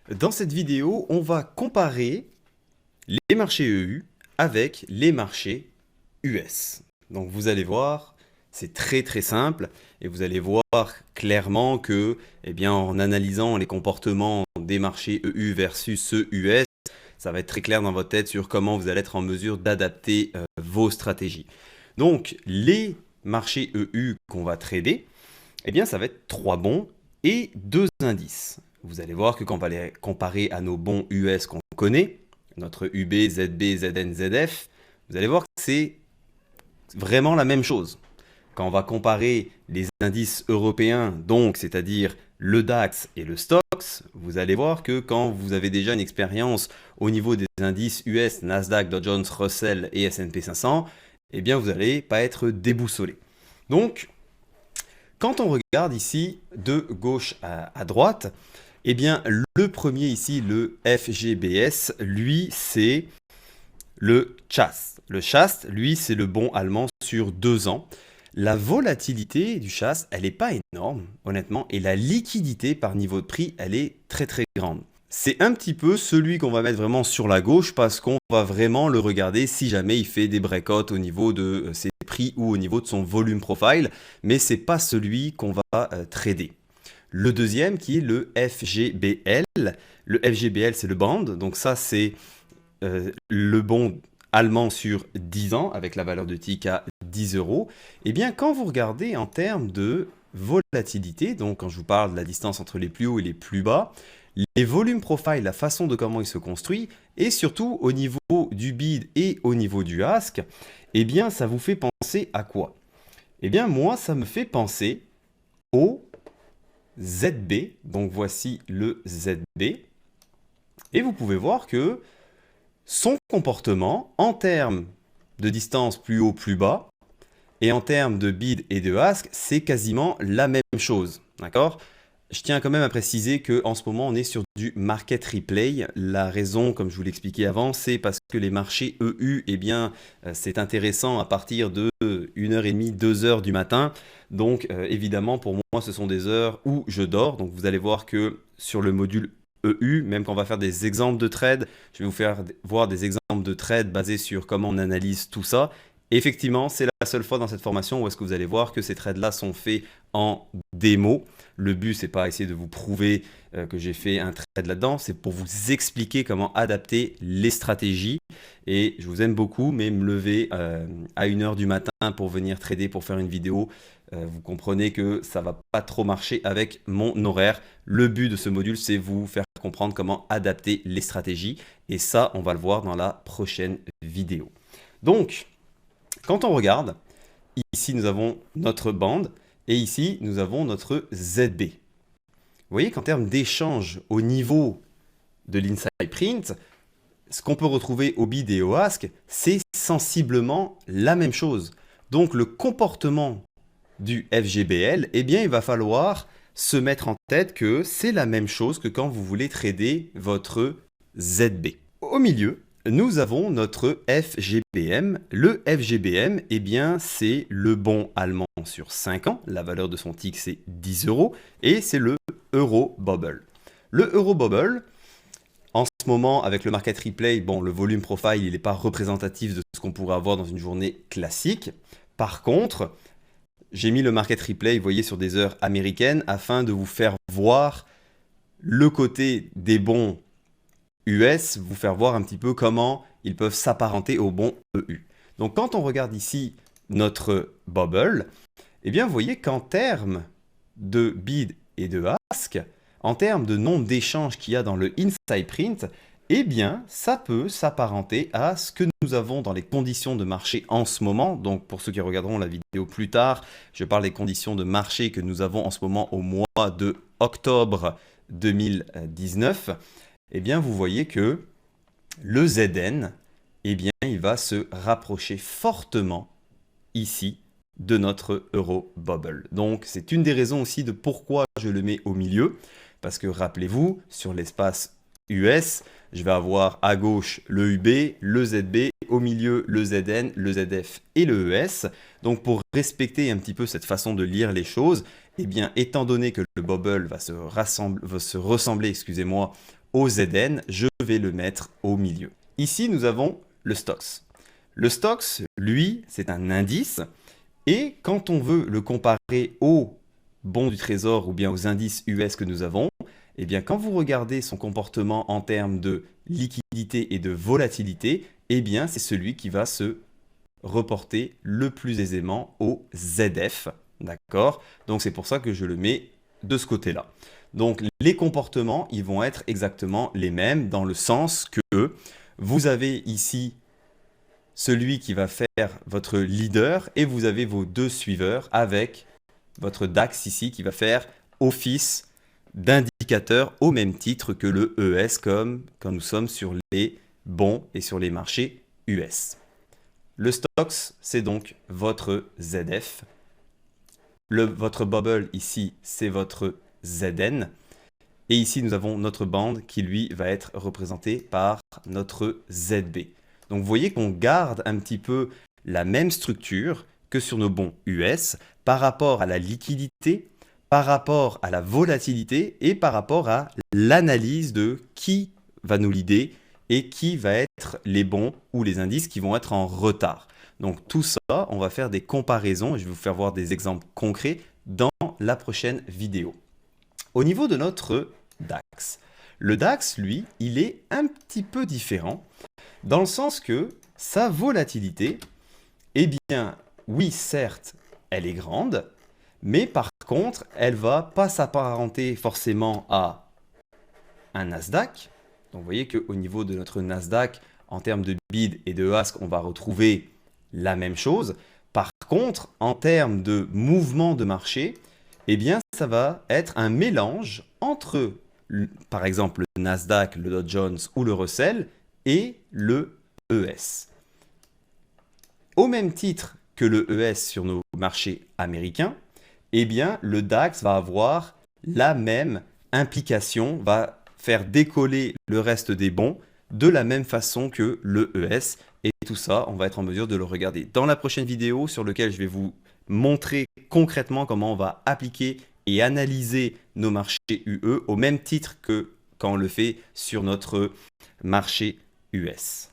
Dans cette vidéo, on va comparer les marchés EU avec les marchés US. Donc vous allez voir, c'est très simple et vous allez voir clairement que, en analysant les comportements des marchés EU versus ceux US, ça va être très clair dans votre tête sur comment vous allez être en mesure d'adapter vos stratégies. Donc les marchés EU qu'on va trader, ça va être 3 bons et 2 indices. Vous allez voir que quand on va les comparer à nos bons US qu'on connaît, notre UB, ZB, ZN, ZF, vous allez voir que c'est vraiment la même chose. Quand on va comparer les indices européens, donc c'est-à-dire le DAX et le STOXX, vous allez voir que quand vous avez déjà une expérience au niveau des indices US, Nasdaq, Dow Jones, Russell et S&P 500, vous n'allez pas être déboussolé. Donc, quand on regarde ici de gauche à droite, le premier ici, le FGBS, lui, c'est le CHAST. Le CHAST, lui, c'est le bon allemand sur 2 ans. La volatilité du CHAST, elle n'est pas énorme, honnêtement, et la liquidité par niveau de prix, elle est très grande. C'est un petit peu celui qu'on va mettre vraiment sur la gauche parce qu'on va vraiment le regarder si jamais il fait des breakouts au niveau de ses prix ou au niveau de son volume profile, mais c'est pas celui qu'on va trader. Le deuxième qui est le FGBL. Le FGBL, c'est le bond, donc ça c'est le bond allemand sur 10 ans avec la valeur de TIC à 10 euros. Quand vous regardez en termes de volatilité, donc quand je vous parle de la distance entre les plus hauts et les plus bas, les volumes profile, la façon de comment il se construit, et surtout au niveau du bid et au niveau du ask, ça vous fait penser à quoi? Moi, ça me fait penser au ZB. Donc voici le ZB. Et vous pouvez voir que son comportement en termes de distance plus haut, plus bas, et en termes de bid et de ask, c'est quasiment la même chose. D'accord? Je tiens quand même à préciser qu'en ce moment, on est sur du market replay. La raison, comme je vous l'expliquais avant, c'est parce que les marchés EU, c'est intéressant à partir de 1h30, 2h du matin. Donc, évidemment, pour moi, ce sont des heures où je dors. Donc, vous allez voir que sur le module EU, même quand on va faire des exemples de trades, je vais vous faire voir des exemples de trades basés sur comment on analyse tout ça. Effectivement, c'est la seule fois dans cette formation où est-ce que vous allez voir que ces trades-là sont faits en démo. Le but, c'est pas essayer de vous prouver que j'ai fait un trade là-dedans, c'est pour vous expliquer comment adapter les stratégies. Et je vous aime beaucoup, mais me lever à 1h du matin pour venir trader, pour faire une vidéo, vous comprenez que ça va pas trop marcher avec mon horaire. Le but de ce module, c'est vous faire comprendre comment adapter les stratégies. Et ça, on va le voir dans la prochaine vidéo. Donc, quand on regarde, ici nous avons notre bande et ici nous avons notre ZB. Vous voyez qu'en termes d'échange au niveau de l'inside print, ce qu'on peut retrouver au bid et au ask, c'est sensiblement la même chose. Donc le comportement du FGBL, il va falloir se mettre en tête que c'est la même chose que quand vous voulez trader votre ZB. Au milieu, nous avons notre FGBM. Le FGBM, c'est le bon allemand sur 5 ans. La valeur de son tick, c'est 10 euros. Et c'est le Euro Bubble. Le Euro Bubble, en ce moment, avec le market replay, le volume profile, il n'est pas représentatif de ce qu'on pourrait avoir dans une journée classique. Par contre, j'ai mis le market replay, vous voyez, sur des heures américaines afin de vous faire voir le côté des bons US, vous faire voir un petit peu comment ils peuvent s'apparenter aux bons EU. Donc quand on regarde ici notre bubble, vous voyez qu'en termes de bid et de ask, en termes de nombre d'échanges qu'il y a dans le inside print, ça peut s'apparenter à ce que nous avons dans les conditions de marché en ce moment. Donc pour ceux qui regarderont la vidéo plus tard, je parle des conditions de marché que nous avons en ce moment au mois de octobre 2019. Vous voyez que le ZN, il va se rapprocher fortement ici de notre Euro Bubble. Donc, c'est une des raisons aussi de pourquoi je le mets au milieu. Parce que rappelez-vous, sur l'espace US, je vais avoir à gauche le UB, le ZB, au milieu le ZN, le ZF et le ES. Donc, pour respecter un petit peu cette façon de lire les choses, étant donné que le bubble va se ressembler, au ZN, je vais le mettre au milieu. Ici, nous avons le Stoxx. Le Stoxx, lui, c'est un indice. Et quand on veut le comparer aux bons du trésor ou bien aux indices US que nous avons, eh bien quand vous regardez son comportement en termes de liquidité et de volatilité, eh bien c'est celui qui va se reporter le plus aisément au ZF. D'accord? Donc c'est pour ça que je le mets de ce côté-là. Donc les comportements, ils vont être exactement les mêmes dans le sens que vous avez ici celui qui va faire votre leader et vous avez vos deux suiveurs avec votre DAX ici qui va faire office d'indicateur au même titre que le ES comme quand nous sommes sur les bons et sur les marchés US. Le Stoxx, c'est donc votre ZF. Votre bubble ici, c'est votre ZN. Et ici, nous avons notre bande qui, lui, va être représenté par notre ZB. Donc, vous voyez qu'on garde un petit peu la même structure que sur nos bons US par rapport à la liquidité, par rapport à la volatilité et par rapport à l'analyse de qui va nous leader et qui va être les bons ou les indices qui vont être en retard. Donc tout ça, on va faire des comparaisons et je vais vous faire voir des exemples concrets dans la prochaine vidéo. Au niveau de notre DAX, le DAX, lui, il est un petit peu différent dans le sens que sa volatilité, eh bien, oui, certes, elle est grande, mais par contre, elle va pas s'apparenter forcément à un Nasdaq. Donc vous voyez qu'au niveau de notre Nasdaq, en termes de bid et de ask, on va retrouver la même chose. Par contre, en termes de mouvement de marché, eh bien, ça va être un mélange entre, par exemple, le Nasdaq, le Dow Jones ou le Russell et le ES. Au même titre que le ES sur nos marchés américains, eh bien, le DAX va avoir la même implication, va faire décoller le reste des bons de la même façon que le ES. Et tout ça, on va être en mesure de le regarder dans la prochaine vidéo sur laquelle je vais vous montrer concrètement comment on va appliquer et analyser nos marchés UE au même titre que quand on le fait sur notre marché US.